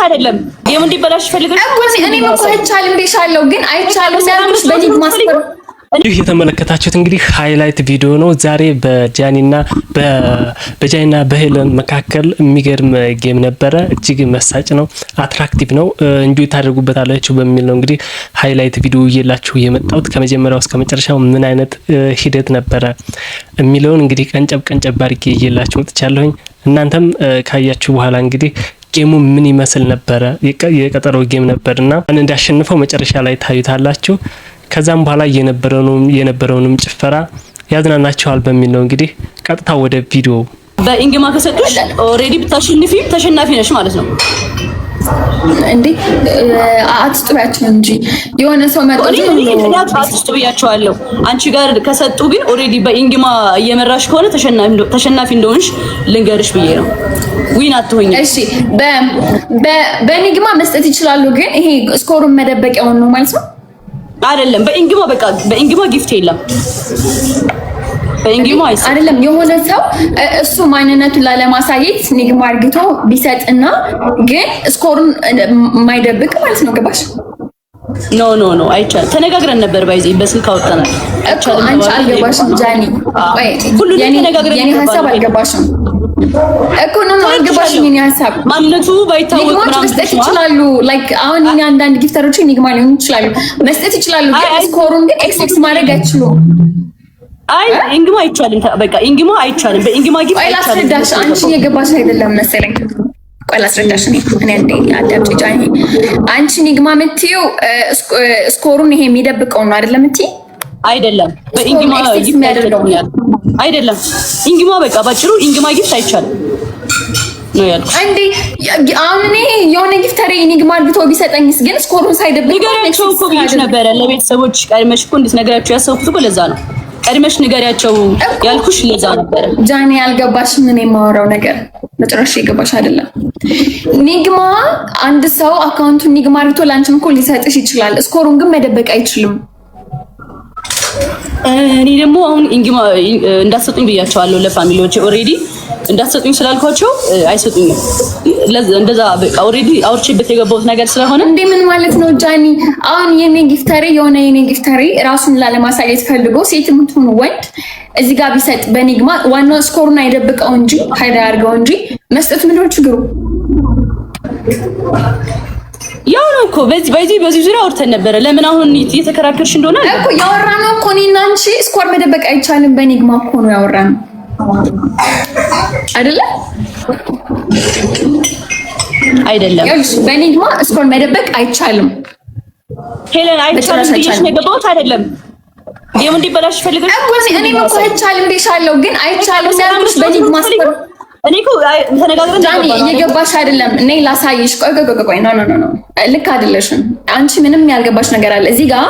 አይደለም ጌሙ እንዲበላሽ ፈልገሽ እኔ እኮ አይቻልም ብዬሻለሁ፣ ግን አይቻልም ሲያልኩሽ በሊግ ማስፈር ይህ የተመለከታችሁት እንግዲህ ሃይላይት ቪዲዮ ነው። ዛሬ በጃኒና በሄለን መካከል የሚገርም ጌም ነበረ። እጅግ መሳጭ ነው፣ አትራክቲቭ ነው። እንጆይ ታደርጉበታላችሁ በሚል ነው እንግዲህ ሃይላይት ቪዲዮ እየላችሁ የመጣሁት። ከመጀመሪያው እስከ መጨረሻው ምን አይነት ሂደት ነበረ የሚለውን እንግዲህ ቀንጨብ አድርጌ እየላችሁ መጥቻለሁኝ። እናንተም ካያችሁ በኋላ እንግዲህ ጌሙ ምን ይመስል ነበረ፣ የቀጠሮ ጌም ነበርና እንዳሸንፈው መጨረሻ ላይ ታዩታላችሁ። ከዛም በኋላ የነበረውንም ጭፈራ ያዝናናችኋል በሚል ነው እንግዲህ ቀጥታ ወደ ቪዲዮ። በኢንግማ ከሰጡሽ ኦሬዲ ብታሸንፊ ተሸናፊ ነሽ ማለት ነው እንዴ? አትስጡያቸው እንጂ የሆነ ሰው መጥቶ አትስጡያቸዋለሁ። አንቺ ጋር ከሰጡ ግን ኦሬዲ በኢንግማ እየመራሽ ከሆነ ተሸናፊ እንደሆንሽ ልንገርሽ ብዬ ነው። ዊን አትሆኝ። እሺ በኢንግማ መስጠት ይችላሉ፣ ግን ይሄ ስኮሩን መደበቂያው ነው ማለት ነው አይደለም። በኢንግማ በቃ በኢንግማ ጊፍት የለም። በኢንግማ አይደለም። የሆነ ሰው እሱ ማንነቱን ላለማሳየት ኒግማ አርግቶ ቢሰጥና ግን ስኮሩን የማይደብቅ ማለት ነው። ገባሽ? ኖ አይቻልም። ተነጋግረን ነበር ባይዚ በስልክ አወጣናል። አይቻልም። አንቺ አልገባሽም ጃኒ። ቆይ የኔ ሀሳብ አልገባሽም እኮ ነው አልገባሽም። የኔ ሀሳብ ማንነቱ ባይታወቅ ምናምን መስጠት ይችላሉ። ላይክ አሁን እኔ አንዳንድ ጊፍተሮች ኒግማ ሊሆን ይችላሉ፣ መስጠት ይችላሉ፣ ግን ስኮሩን ግን ኤክስፔክት ማድረግ አይችሉም። አይ ኢንግማ አይቻልም። በቃ ኢንግማ አይቻልም። በኢንግማ ጊፍት አይቻልም። ላስረዳሽ፣ አንቺ የገባሽ አይደለም መሰለኝ። ቆይ ላስረዳሽ። እኔ አንዴ አዳምጪ ጃኒ። አንቺ ኒግማ የምትይው ስኮሩን ይሄ የሚደብቀው ነው አይደለም የምትይ? አይደለም በኢንግማ ጊፍት የሚያደርገውኛል አይደለም። ኢንግማ በቃ ባጭሩ ኢንግማ ጊፍት አይቻልም ነው ያልኩት። እንዴ አሁን እኔ የሆነ ጊፍተር ኒግማ አድርጎ ቢሰጠኝስ ግን ስኮሩን ሳይደብቅ ንገሪያቸው እኮ ብዬሽ ነበረ። ለቤተሰቦች ቀድመሽ እኮ እንድትነግራቸው ያሰብኩት እኮ ለዛ ነው። ቀድመሽ ንገሪያቸው ያልኩሽ ለዛ ነበረ። ጃኒ ያልገባሽም ምን የማወራው ነገር መጨረሻ የገባሽ አይደለም። ኒግማ አንድ ሰው አካውንቱን ኒግማ አድርጎ ላንቺም እኮ ሊሰጥሽ ይችላል፣ ስኮሩን ግን መደበቅ አይችልም። እኔ ደግሞ አሁን ኢንግማ እንዳትሰጡኝ ብያቸዋለሁ ለፋሚሊዎቼ። ኦሬዲ እንዳትሰጡኝ ስላልኳቸው አይሰጡኝም። እንደዛ በቃ ኦሬዲ አውርቼበት የገባሁት ነገር ስለሆነ እንዴ ምን ማለት ነው ጃኒ? አሁን የኔ ጊፍተሪ ራሱን ላለማሳየት ፈልጎ ሴትም ትሁን ወንድ እዚህ ጋር ቢሰጥ በኒግማ ዋናው ስኮሩን አይደብቀው እንጂ ሀይዳ ያርገው እንጂ መስጠት ምን ነው ችግሩ? ያው ነው እኮ በዚህ ዙሪያ አውርተን ነበረ። ለምን አሁን እየተከራከርሽ እንደሆነ እኮ ያወራነው እኮ እኔና አንቺ ስኮር መደበቅ አይቻልም በኒግማ እኮ ነው ያወራነው አይደለም? በኒግማ ስኮር መደበቅ አይቻልም። ሄለን አይቻልም ብዬሽ ነው የገባሁት አይደለም? ጌሙ እንዲበላሽ ፈልገሽ እኮ እኔ እኮ አይቻልም ብዬሻለሁ፣ ግን አይቻልም ሲያልኩሽ በኒግማ ስኮር እኔ እኮ ተነጋግረን ጃኒ እየገባሽ አይደለም። እኔ ላሳይሽ። ቆይ ኖ ልክ አይደለሽም። አንቺ ምንም ያልገባሽ ነገር አለ እዚህ ጋር።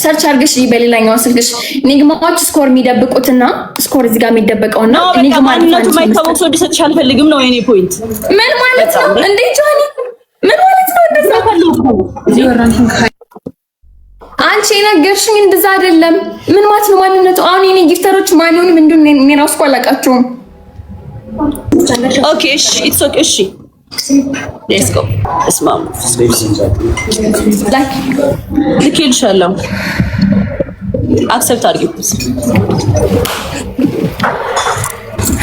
ሰርች አድርገሽ በሌላኛው ስልክሽ ኒግማዎች ስኮር የሚደብቁትና ስኮር እዚህ ጋር የሚደበቀውና ኒግማ ማንነቱ የማይታወቅ ሰው እንዲሰጥሽ አልፈልግም ነው የኔ ፖይንት። ምን ማለት ነው እንዴ ጃኒ? ምን ማለት ነው እንደዛ? አንቺ የነገርሽኝ እንደዛ አይደለም። ምን ማለት ነው ማንነቱ? አሁን የኔ ጊፍተሮች ማን ይሁን ምንድን ነው እኔ ራሱ አላውቃቸውም። ኦኬ እሺ ኢትስ ኦኬ እሺ ሌትስ ጎ እስማም ላይክ ልኬልሻለሁ አክሰፕት አድርጊው።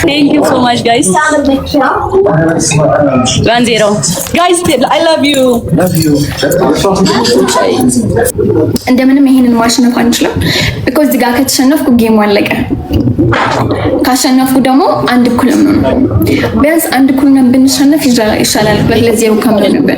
Thank you so much guys. 1-0 guys, I love you. እንደምንም ይሄንን ማሸነፍ አንችልም because እዚህ ጋር ከተሸነፍኩ ጌሙ አለቀ። ካሸነፉ ደግሞ አንድ እኩል ነው። ቢያንስ አንድ እኩል ነው ብንሸነፍ ይሻላል። ለዜሮ ከምን ነበር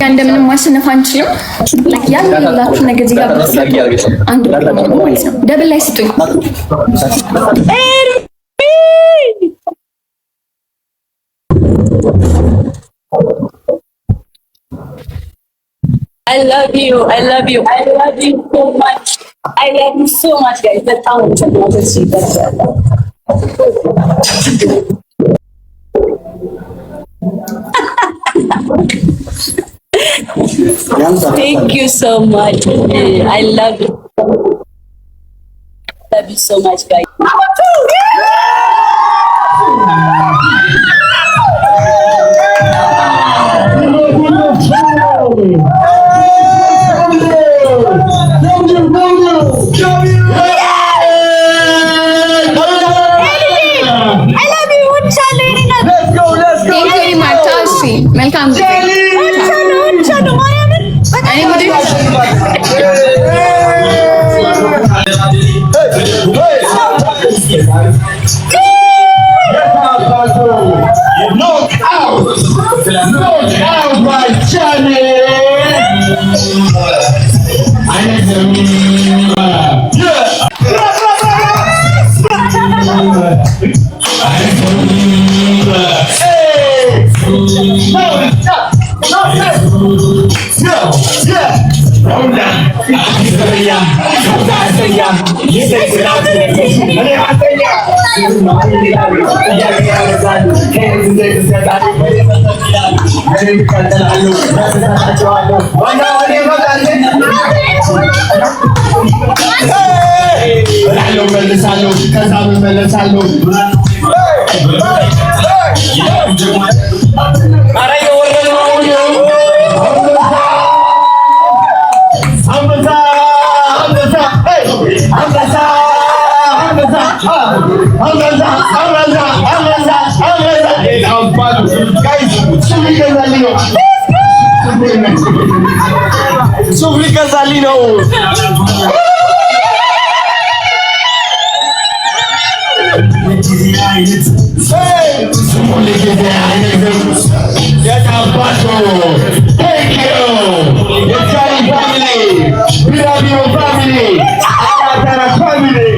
እንደምንም ማሸነፍ አንችልም። ያላችሁ ነገር እዚህ ጋር አንድ ማለት ነው። ደብል ላይ ስጡኝ። I love you so much. I love you so much guys. በጣም Thank you so much. I love you. Love you so much, guys. Welcome. Sufri Casalino. Get out, Pato. Thank you. Your Charlie family. We love your family. Our family.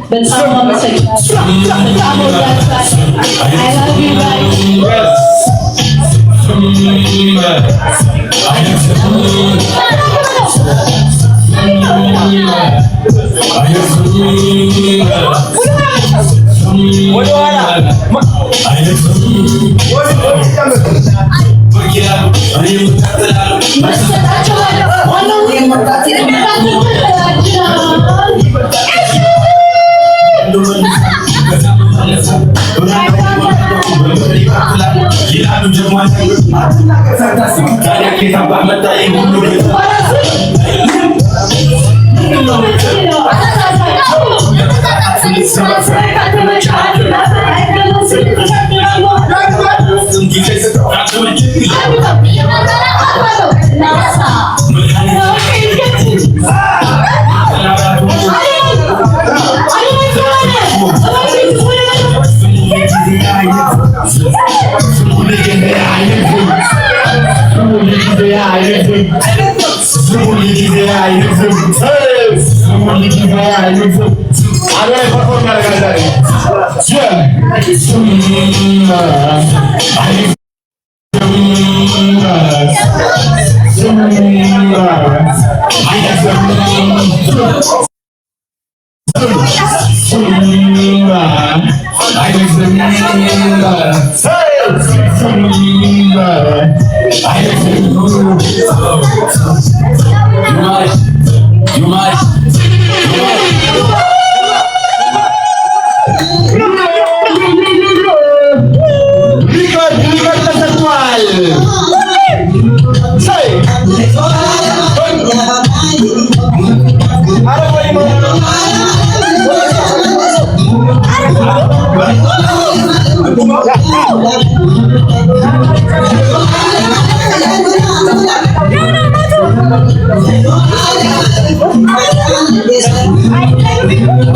But someone said, I love you guys. Yes.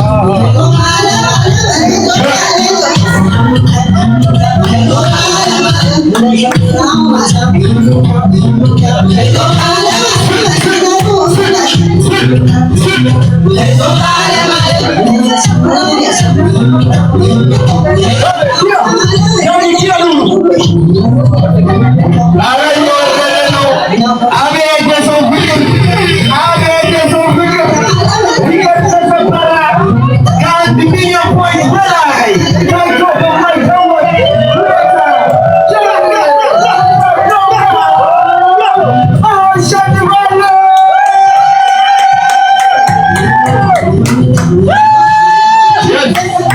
Oh! Hey!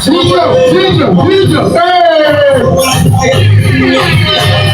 Video. Hey!